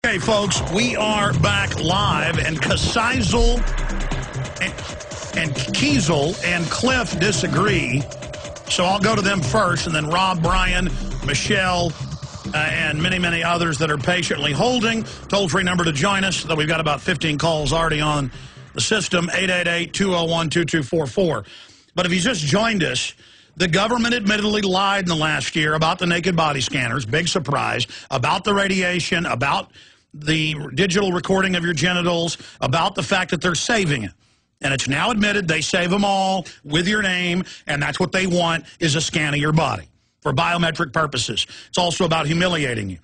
Okay, folks, we are back live, and Kasizel and Kiesel and Cliff disagree, so I'll go to them first, and then Rob, Brian, Michelle, and many, many others that are patiently holding. Toll-free number to join us, though we've got about 15 calls already on the system, 888-201-2244. But if you just joined us, the government admittedly lied in the last year about the naked body scanners, big surprise, about the radiation, about the digital recording of your genitals, about the fact that they're saving it. And it's now admitted they save them all with your name, and that's what they want, is a scan of your body for biometric purposes. It's also about humiliating you.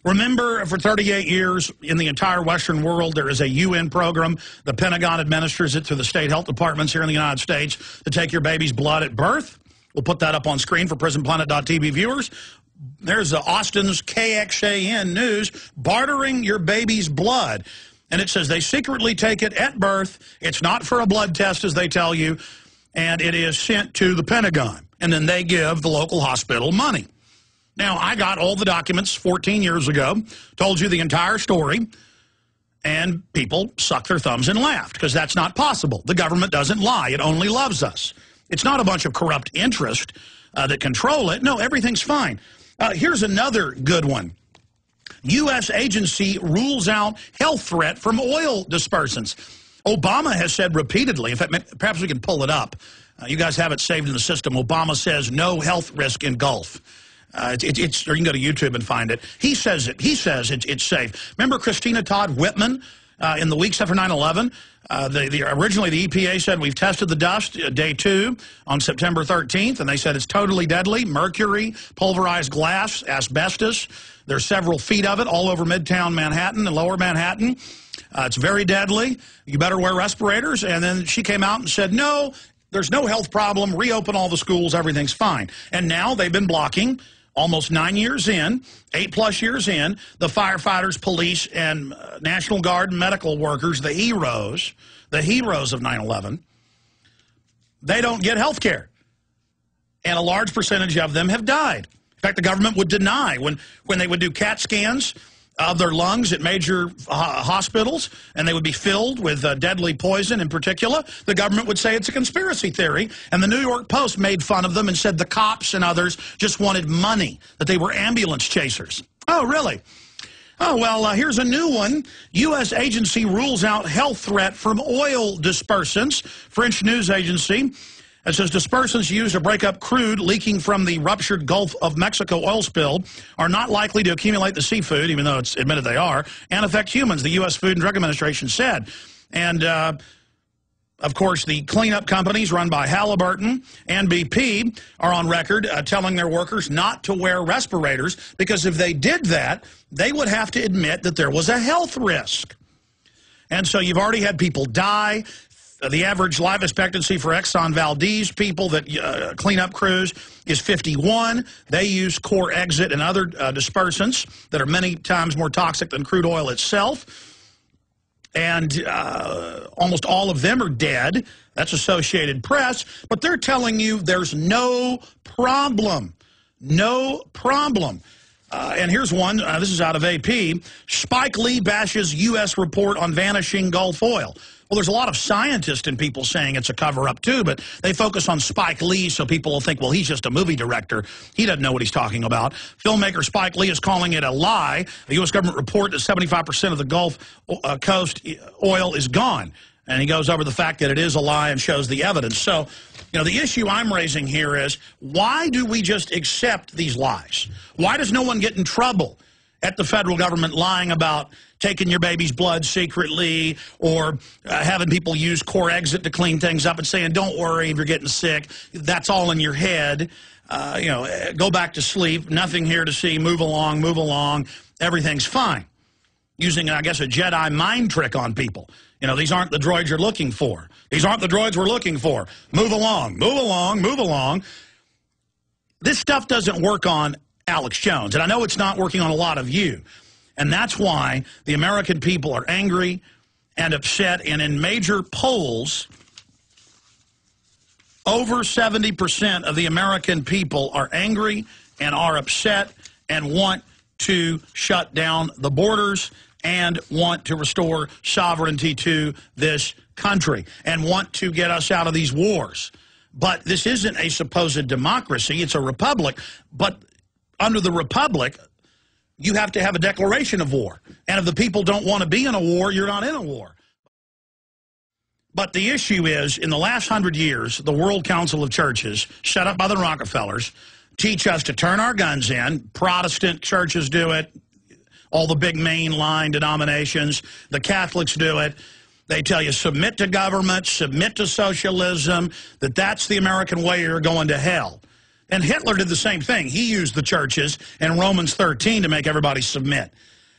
Remember, for 38 years in the entire Western world, there is a UN program. The Pentagon administers it through the state health departments here in the United States to take your baby's blood at birth. We'll put that up on screen for PrisonPlanet.tv viewers. There's Austin's KXAN News, bartering your baby's blood. And it says they secretly take it at birth. It's not for a blood test, as they tell you, and it is sent to the Pentagon. And then they give the local hospital money. Now, I got all the documents 14 years ago, told you the entire story, and people sucked their thumbs and laughed, because that's not possible. The government doesn't lie. It only loves us. It's not a bunch of corrupt interest that control it. No, everything's fine. Here's another good one. U.S. agency rules out health threat from oil dispersants. Obama has said repeatedly, in fact, perhaps we can pull it up. You guys have it saved in the system. Obama says no health risk in Gulf. Or you can go to YouTube and find it. He says it. He says it's safe. Remember Christina Todd Whitman in the weeks after 9/11? Originally, the EPA said we've tested the dust day 2 on September 13th, and they said it's totally deadly. Mercury, pulverized glass, asbestos. There's several feet of it all over Midtown Manhattan and Lower Manhattan. It's very deadly. You better wear respirators. And then she came out and said, no, there's no health problem. Reopen all the schools. Everything's fine. And now they've been blocking, almost 9 years in, 8+ years in, the firefighters, police, and National Guard medical workers, the heroes of 9/11, they don't get health care. And a large percentage of them have died. In fact, the government would deny when they would do CAT scans of their lungs at major hospitals, and they would be filled with deadly poison in particular, the government would say it's a conspiracy theory, and the New York Post made fun of them and said the cops and others just wanted money, that they were ambulance chasers. Oh, really? Oh, well, here's a new one. U.S. agency rules out health threat from oil dispersants. French news agency. It says dispersants used to break up crude leaking from the ruptured Gulf of Mexico oil spill are not likely to accumulate the seafood, even though it's admitted they are, and affect humans, the U.S. Food and Drug Administration said. And, of course, the cleanup companies run by Halliburton and BP are on record telling their workers not to wear respirators, because if they did that, they would have to admit that there was a health risk. And so you've already had people die. The average life expectancy for Exxon Valdez people that clean up crews is 51. They use core exit and other dispersants that are many times more toxic than crude oil itself. And almost all of them are dead. That's Associated Press. But they're telling you there's no problem. No problem. And here's one. This is out of AP. Spike Lee bashes U.S. report on vanishing Gulf oil. Well, there's a lot of scientists and people saying it's a cover-up, too, but they focus on Spike Lee so people will think, well, he's just a movie director. He doesn't know what he's talking about. Filmmaker Spike Lee is calling it a lie. A U.S. government report that 75% of the Gulf Coast oil is gone. And he goes over the fact that it is a lie and shows the evidence. So, you know, the issue I'm raising here is, why do we just accept these lies? Why does no one get in trouble at the federal government lying about taking your baby's blood secretly, or having people use core exit to clean things up and saying, don't worry if you're getting sick, that's all in your head, you know, go back to sleep, nothing here to see, move along, everything's fine. Using, I guess, a Jedi mind trick on people. You know, these aren't the droids you're looking for. These aren't the droids we're looking for. Move along. This stuff doesn't work on Alex Jones, and I know it's not working on a lot of you. And that's why the American people are angry and upset. And in major polls, over 70% of the American people are angry and are upset and want to shut down the borders and want to restore sovereignty to this country and want to get us out of these wars. But this isn't a supposed democracy. It's a republic. But under the republic, you have to have a declaration of war. And if the people don't want to be in a war, you're not in a war. But the issue is, in the last 100 years, the World Council of Churches, set up by the Rockefellers, teach us to turn our guns in. Protestant churches do it. All the big mainline denominations. The Catholics do it. They tell you, submit to government, submit to socialism, that's the American way, you're going to hell. And Hitler did the same thing. He used the churches in Romans 13 to make everybody submit.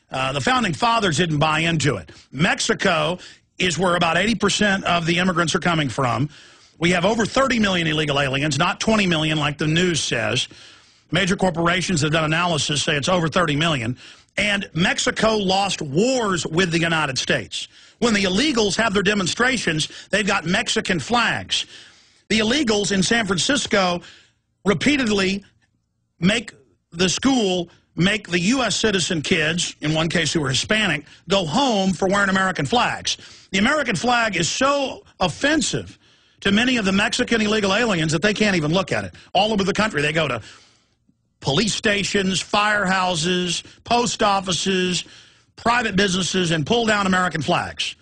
The Founding Fathers didn't buy into it. Mexico is where about 80% of the immigrants are coming from. We have over 30 million illegal aliens, not 20 million like the news says. Major corporations that have done analysis say it's over 30 million. And Mexico lost wars with the United States. When the illegals have their demonstrations, they've got Mexican flags. The illegals in San Francisco repeatedly make the U.S. citizen kids, in one case who are Hispanic, go home for wearing American flags. The American flag is so offensive to many of the Mexican illegal aliens that they can't even look at it. All over the country, they go to police stations, firehouses, post offices, private businesses, and pull down American flags.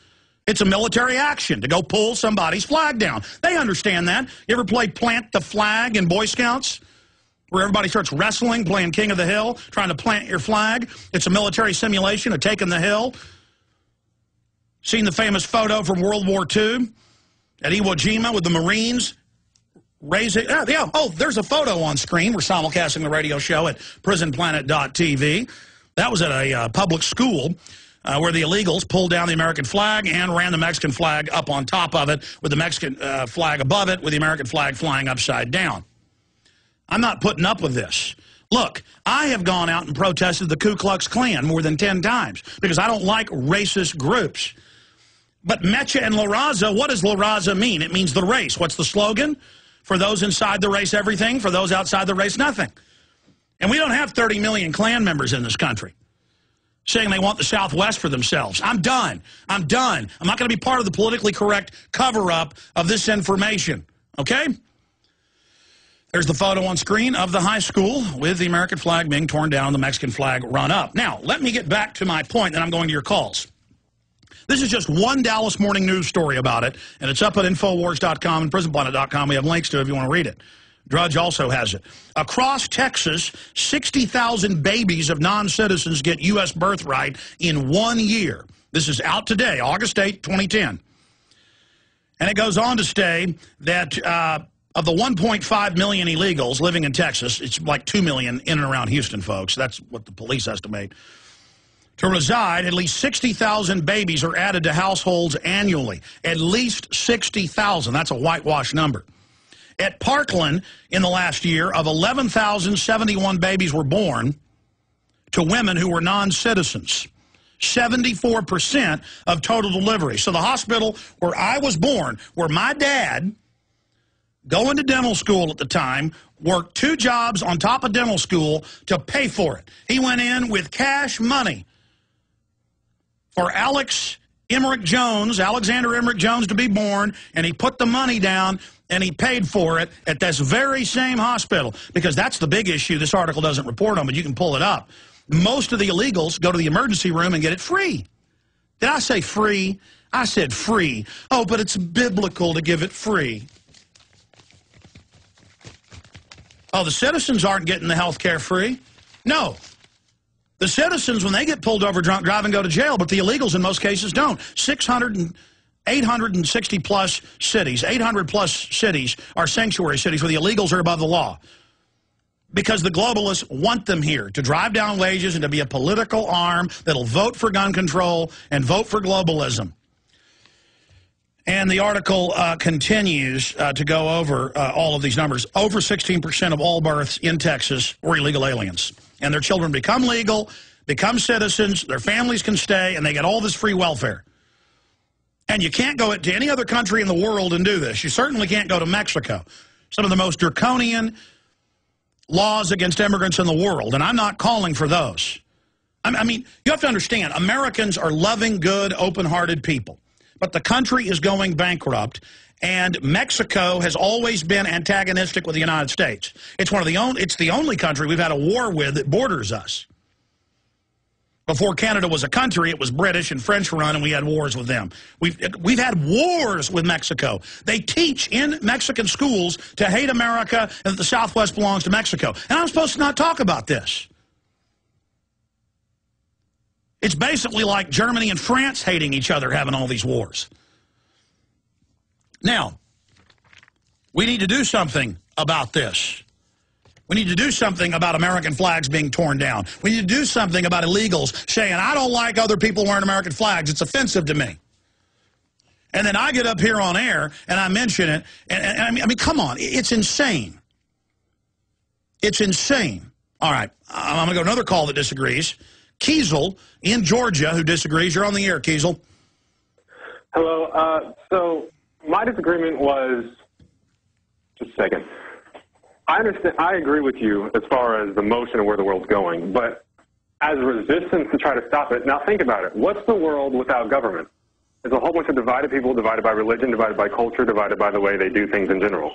It's a military action to go pull somebody's flag down. They understand that. You ever play Plant the Flag in Boy Scouts? Where everybody starts wrestling, playing King of the Hill, trying to plant your flag. It's a military simulation of taking the hill. Seen the famous photo from World War II at Iwo Jima with the Marines raising. Yeah. Oh, there's a photo on screen. We're simulcasting the radio show at prisonplanet.tv. That was at a public school where the illegals pulled down the American flag and ran the Mexican flag up on top of it with the Mexican flag above it with the American flag flying upside down. I'm not putting up with this. Look, I have gone out and protested the Ku Klux Klan more than 10 times because I don't like racist groups. But Mecha and La Raza, what does La Raza mean? It means the race. What's the slogan? For those inside the race, everything. For those outside the race, nothing. And we don't have 30 million Klan members in this country saying they want the Southwest for themselves. I'm done. I'm done. I'm not going to be part of the politically correct cover-up of this information. Okay? There's the photo on screen of the high school with the American flag being torn down, the Mexican flag run up. Now, let me get back to my point, then I'm going to your calls. This is just one Dallas Morning News story about it, and it's up at Infowars.com and PrisonPlanet.com. We have links to it if you want to read it. Drudge also has it. Across Texas, 60,000 babies of non-citizens get U.S. birthright in 1 year. This is out today, August 8, 2010. And it goes on to say that of the 1.5 million illegals living in Texas, it's like 2 million in and around Houston, folks. That's what the police estimate. To reside, at least 60,000 babies are added to households annually. At least 60,000. That's a whitewash number. At Parkland, in the last year, of 11,071 babies were born to women who were non-citizens. 74% of total delivery. So the hospital where I was born, where my dad, going to dental school at the time, worked 2 jobs on top of dental school to pay for it. He went in with cash money for Alexander Emmerich Jones to be born, and he put the money down and he paid for it at this very same hospital, because that's the big issue this article doesn't report on, but you can pull it up. Most of the illegals go to the emergency room and get it free. Did I say free? I said free. Oh, but it's biblical to give it free. Oh, the citizens aren't getting the health care free? No. The citizens, when they get pulled over drunk driving, go to jail, but the illegals in most cases don't. 860-plus cities, 800-plus cities are sanctuary cities where the illegals are above the law, because the globalists want them here to drive down wages and to be a political arm that'll vote for gun control and vote for globalism. And the article continues to go over all of these numbers. Over 16% of all births in Texas were illegal aliens. And their children become legal, become citizens, their families can stay, and they get all this free welfare. And you can't go to any other country in the world and do this. You certainly can't go to Mexico. Some of the most draconian laws against immigrants in the world, and I'm not calling for those. I mean, you have to understand, Americans are loving, good, open-hearted people. But the country is going bankrupt, and Mexico has always been antagonistic with the United States. It's the only country we've had a war with that borders us. Before Canada was a country, it was British and French run, and we had wars with them. We've had wars with Mexico. They teach in Mexican schools to hate America and that the Southwest belongs to Mexico. And I'm supposed to not talk about this. It's basically like Germany and France hating each other, having all these wars. Now, we need to do something about this. We need to do something about American flags being torn down. We need to do something about illegals saying, I don't like other people wearing American flags. It's offensive to me. And then I get up here on air and I mention it. And I mean, come on. It's insane. It's insane. All right. I'm going to go to another call that disagrees. Kiesel in Georgia who disagrees. You're on the air, Kiesel. Hello. So my disagreement was, just a second. I understand. I agree with you as far as the motion of where the world's going, but as a resistance to try to stop it, now think about it. What's the world without government? There's a whole bunch of divided people, divided by religion, divided by culture, divided by the way they do things in general.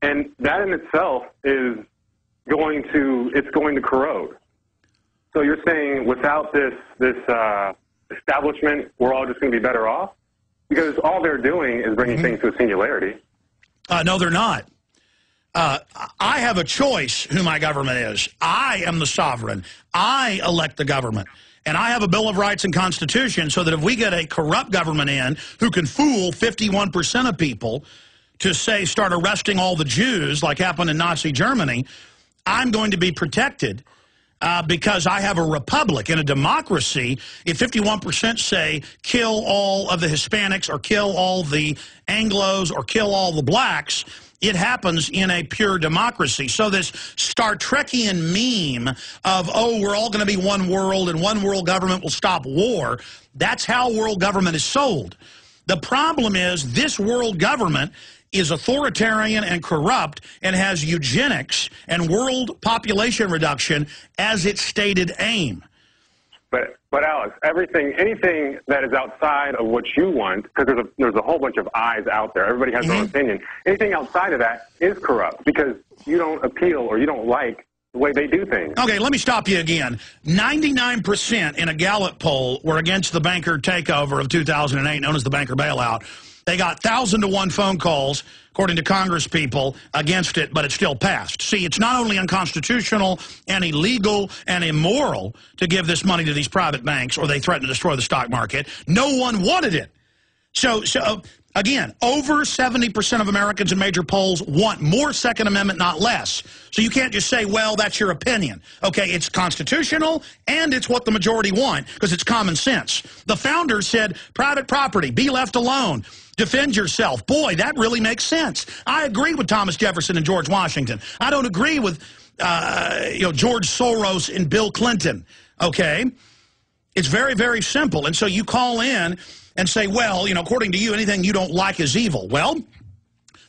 And that in itself is going to corrode. So you're saying without this establishment, we're all just going to be better off? Because all they're doing is bringing things to a singularity. No, they're not. I have a choice who my government is. I am the sovereign. I elect the government. And I have a Bill of Rights and Constitution so that if we get a corrupt government in who can fool 51% of people to, say, start arresting all the Jews like happened in Nazi Germany, I'm going to be protected because I have a republic. In a democracy, if 51% say kill all of the Hispanics or kill all the Anglos or kill all the blacks, it happens in a pure democracy. So this Star Trekian meme of, oh, we're all going to be one world and one world government will stop war, that's how world government is sold. The problem is this world government is authoritarian and corrupt and has eugenics and world population reduction as its stated aim. But Alex, anything that is outside of what you want, because there's a whole bunch of eyes out there. Everybody has their own opinion. Anything outside of that is corrupt because you don't appeal or you don't like the way they do things. Okay, let me stop you again. 99% in a Gallup poll were against the banker takeover of 2008, known as the banker bailout. They got 1,000-to-1 phone calls, according to Congress people, against it, but it still passed. See, it's not only unconstitutional and illegal and immoral to give this money to these private banks, or they threaten to destroy the stock market. No one wanted it. So again, over 70% of Americans in major polls want more Second Amendment, not less. So you can't just say, well, that's your opinion. Okay, it's constitutional, and it's what the majority want, because it's common sense. The founders said, private property, be left alone. Defend yourself. Boy, that really makes sense. I agree with Thomas Jefferson and George Washington. I don't agree with George Soros and Bill Clinton. Okay? It's very, very simple. And so you call in and say, well, according to you, anything you don't like is evil. Well,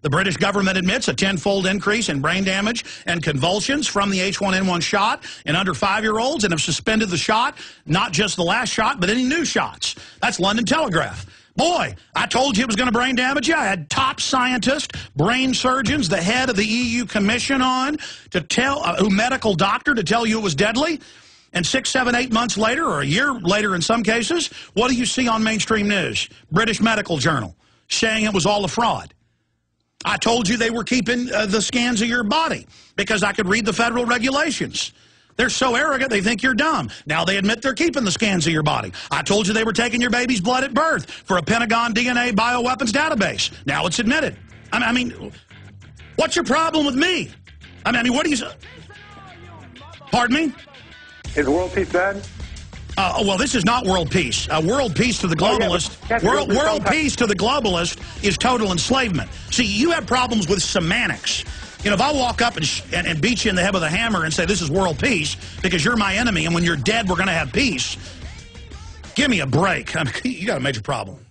the British government admits a 10-fold increase in brain damage and convulsions from the H1N1 shot in under 5-year-olds and have suspended the shot, not just the last shot, but any new shots. That's London Telegraph. Boy, I told you it was going to brain damage you. I had top scientists, brain surgeons, the head of the EU Commission on to tell, a medical doctor to tell you it was deadly. And 6, 7, 8 months later, or a year later in some cases, what do you see on mainstream news? British Medical Journal saying it was all a fraud. I told you they were keeping the scans of your body because I could read the federal regulations. They're so arrogant, they think you're dumb. Now they admit they're keeping the scans of your body. I told you they were taking your baby's blood at birth for a Pentagon DNA bioweapons database. Now it's admitted. I mean, what's your problem with me? I mean, what do you say? Pardon me? Is world peace bad? Well, this is not world peace. World peace to the globalist, world peace to the globalist is total enslavement. See, you have problems with semantics. If I walk up and beat you in the head with a hammer and say this is world peace because you're my enemy and when you're dead we're going to have peace, give me a break. I mean, you got a major problem.